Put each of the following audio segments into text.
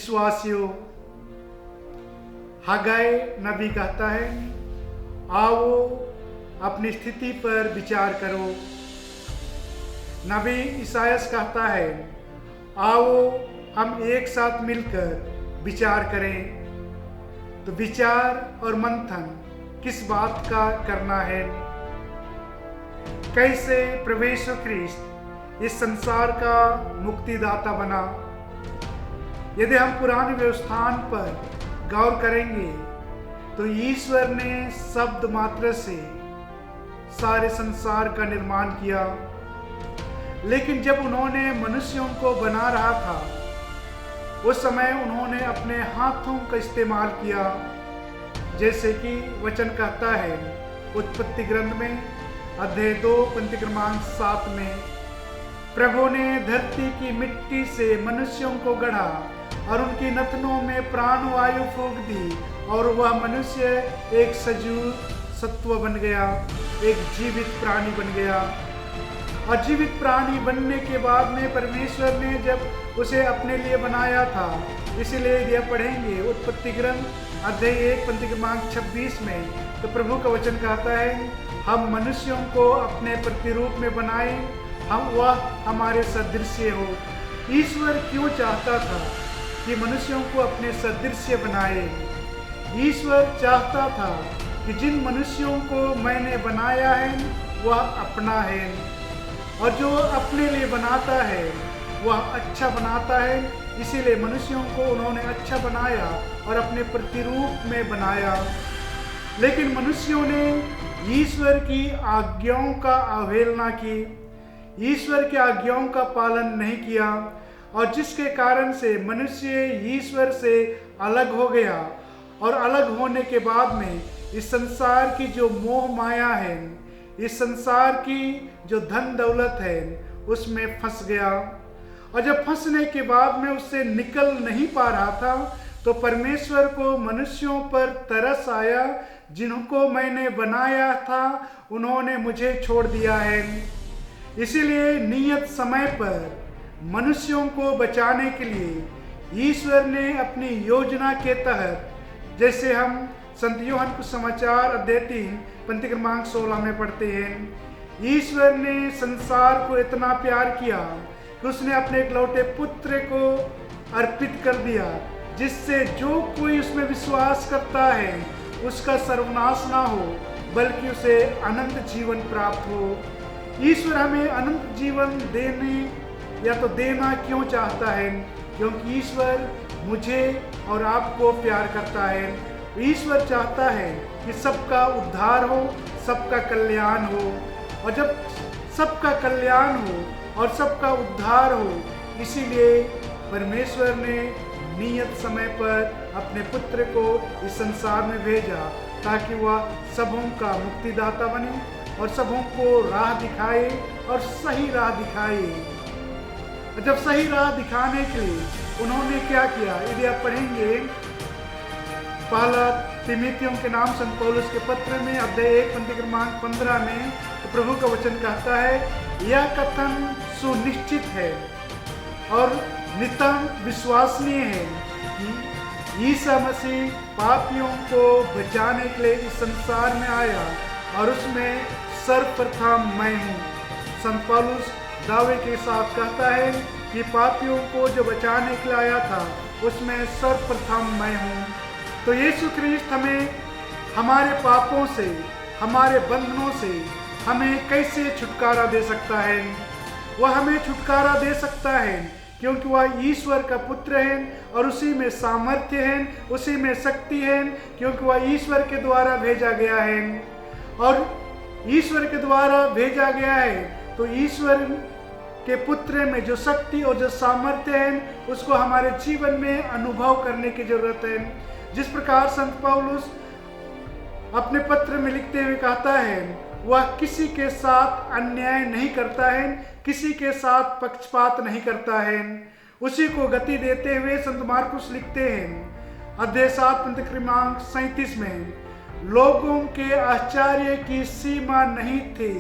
विश्वासियों, हगाई नबी कहता है, आओ अपनी स्थिति पर विचार करो। नबी ईसायास कहता है, आओ हम एक साथ मिलकर विचार करें। तो विचार और मंथन किस बात का करना है? कैसे प्रभु यीशु ख्रीस्त इस संसार का मुक्तिदाता बना। यदि हम पुराने व्यवस्थान पर गौर करेंगे तो ईश्वर ने शब्द मात्र से सारे संसार का निर्माण किया, लेकिन जब उन्होंने मनुष्यों को बना रहा था उस समय उन्होंने अपने हाथों का इस्तेमाल किया। जैसे कि वचन कहता है उत्पत्ति ग्रंथ में अध्याय 2 पंक्ति क्रमांक 7 में, प्रभु ने धरती की मिट्टी से मनुष्यों को गढ़ा और उनकी नथनों में प्राण वायु फूंक दी और वह मनुष्य एक सजीव सत्व बन गया, एक जीवित प्राणी बन गया। और जीवित प्राणी बनने के बाद में परमेश्वर ने जब उसे अपने लिए बनाया था, इसीलिए यह पढ़ेंगे उत्पत्ति ग्रंथ अध्याय 1 पंक्ति क्रमांक 26 में, तो प्रभु का वचन कहता है, हम मनुष्यों को अपने प्रतिरूप में बनाए, वह हमारे सदृश्य हो। ईश्वर क्यों चाहता था कि मनुष्यों को अपने सदृश्य बनाए? ईश्वर चाहता था कि जिन मनुष्यों को मैंने बनाया है वह अपना है, और जो अपने लिए बनाता है वह अच्छा बनाता है। इसीलिए मनुष्यों को उन्होंने अच्छा बनाया और अपने प्रतिरूप में बनाया। लेकिन मनुष्यों ने ईश्वर की आज्ञाओं का अवहेलना की, ईश्वर की आज्ञाओं का पालन नहीं किया, और जिसके कारण से मनुष्य ईश्वर से अलग हो गया। और अलग होने के बाद में इस संसार की जो मोह माया है, इस संसार की जो धन दौलत है, उसमें फंस गया। और जब फंसने के बाद में उससे निकल नहीं पा रहा था तो परमेश्वर को मनुष्यों पर तरस आया। जिनको मैंने बनाया था उन्होंने मुझे छोड़ दिया है। इसीलिए नियत समय पर मनुष्यों को बचाने के लिए ईश्वर ने अपनी योजना के तहत, जैसे हम संत यूहन्ना के समाचार अध्याय 3 पंक्ति क्रमांक 16 में पढ़ते हैं, ईश्वर ने संसार को इतना प्यार किया कि उसने अपने इकलौते पुत्र को अर्पित कर दिया, जिससे जो कोई उसमें विश्वास करता है उसका सर्वनाश ना हो बल्कि उसे अनंत जीवन प्राप्त हो। ईश्वर हमें अनंत जीवन देने या तो देना क्यों चाहता है? क्योंकि ईश्वर मुझे और आपको प्यार करता है। ईश्वर चाहता है कि सबका उद्धार हो, सबका कल्याण हो, और जब सबका कल्याण हो और सबका उद्धार हो, इसीलिए परमेश्वर ने नियत समय पर अपने पुत्र को इस संसार में भेजा ताकि वह सबों का मुक्तिदाता बने और सबों को राह दिखाए और सही राह दिखाए। जब सही राह दिखाने के लिए उन्होंने क्या किया, यदि आप पढ़ेंगे पहला तिमोथियों के नाम संत पौलुस के पत्र में अध्याय 1 पंक्ति क्रमांक 15 में, तो प्रभु का वचन कहता है, यह कथन सुनिश्चित है और नितांत विश्वसनीय है कि ईसा मसीह पापियों को बचाने के लिए इस संसार में आया और उसमें सर्वप्रथम मैं हूँ। संत पौलुस दावे के साथ कहता है कि पापियों को जो बचाने के लिए आया था उसमें सर्वप्रथम मैं हूँ। तो यीशु ख्रीस्त हमें हमारे पापों से, हमारे बंधनों से हमें कैसे छुटकारा दे सकता है? वह हमें छुटकारा दे सकता है क्योंकि वह ईश्वर का पुत्र है और उसी में सामर्थ्य है, उसी में शक्ति है, क्योंकि वह ईश्वर के द्वारा भेजा गया है। और ईश्वर के द्वारा भेजा गया है तो ईश्वर के पुत्र में जो शक्ति और जो सामर्थ्य है उसको हमारे जीवन में अनुभव करने की जरूरत है। जिस प्रकार संत पौलुस अपने पत्र में लिखते हुए कहता है, वह किसी के साथ अन्याय नहीं करता है, किसी के साथ पक्षपात नहीं करता है, उसी को गति देते हुए संत मार्कुस लिखते हैं अध्याय 7 पंक्ति क्रमांक 37 में, लोगों के आश्चर्य की सीमा नहीं थी।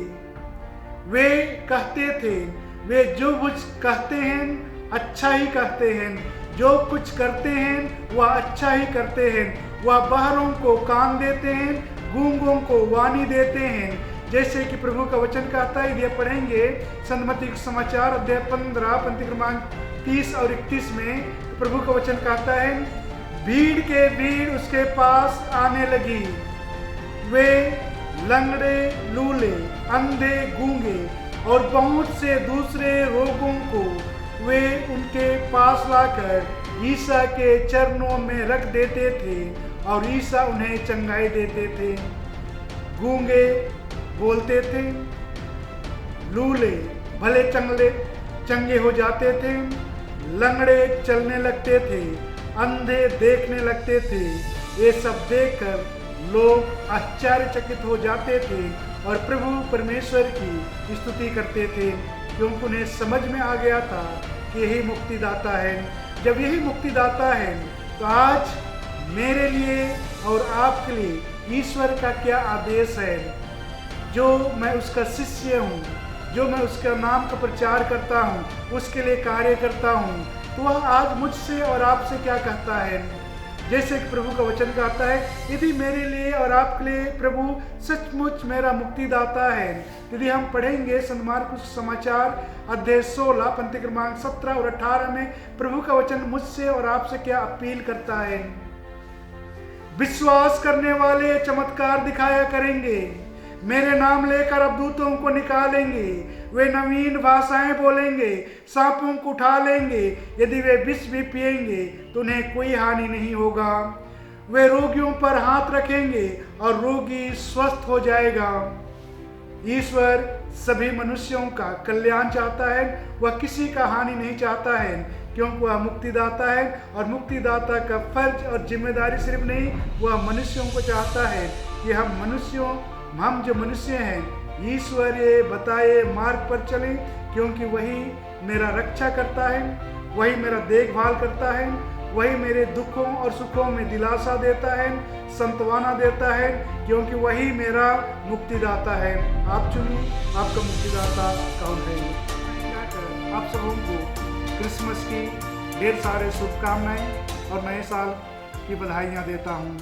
वे कहते थे, वे जो कुछ कहते हैं अच्छा ही कहते हैं, जो कुछ करते हैं वह अच्छा ही करते हैं। वह बहरों को कान देते हैं, गूंगों को वाणी देते हैं। जैसे कि प्रभु का वचन कहता है, यदि पढ़ेंगे संत मत्ती के समाचार अध्याय 15 पंक्ति क्रमांक 30 और 31 में प्रभु का वचन कहता है, भीड़ के भीड़ उसके पास आने लगी। वे लंगड़े, लूले, अंधे, गूंगे और बहुत से दूसरे रोगों को वे उनके पास लाकर ईसा के चरणों में रख देते थे और ईसा उन्हें चंगाई देते थे। गूंगे बोलते थे, लूले भले चंगे हो जाते थे, लंगड़े चलने लगते थे, अंधे देखने लगते थे। ये सब देखकर लोग आश्चर्यचकित हो जाते थे और प्रभु परमेश्वर की स्तुति करते थे, क्योंकि उन्हें समझ में आ गया था कि यही मुक्तिदाता है। जब यही मुक्तिदाता है तो आज मेरे लिए और आपके लिए ईश्वर का क्या आदेश है। जो मैं उसका शिष्य हूँ, जो मैं उसका नाम का प्रचार करता हूँ, उसके लिए कार्य करता हूँ, तो वह आज मुझसे और आपसे क्या कहता है। जैसे कि प्रभु का वचन कहता है, यदि मेरे लिए और आपके लिए प्रभु सचमुच मेरा मुक्तिदाता है। यदि हम पढ़ेंगे संत मार्कुस समाचार अध्याय 16 पंक्ति क्रमांक 17 और 18 में प्रभु का वचन मुझसे और आपसे क्या अपील करता है। विश्वास करने वाले चमत्कार दिखाया करेंगे, मेरे नाम लेकर अबदूतों को निकालेंगे, वे नवीन भाषाएं बोलेंगे, सांपों को उठा लेंगे, यदि वे विष भी पिएंगे तो उन्हें कोई हानि नहीं होगा। वे रोगियों पर हाथ रखेंगे और रोगी स्वस्थ हो जाएगा। ईश्वर सभी मनुष्यों का कल्याण चाहता है, वह किसी का हानि नहीं चाहता है, क्योंकि वह मुक्तिदाता है और मुक्तिदाता का फर्ज और जिम्मेदारी सिर्फ नहीं, वह मनुष्यों को चाहता है कि हम जो मनुष्य हैं ईश्वर ये बताए मार्ग पर चलें, क्योंकि वही मेरा रक्षा करता है, वही मेरा देखभाल करता है, वही मेरे दुखों और सुखों में दिलासा देता है, सांत्वना देता है, क्योंकि वही मेरा मुक्तिदाता है। आप चुनिए आपका मुक्तिदाता कौन है। आप सबों को क्रिसमस की ढेर सारे शुभकामनाएं और नए साल की बधाइयाँ देता हूँ।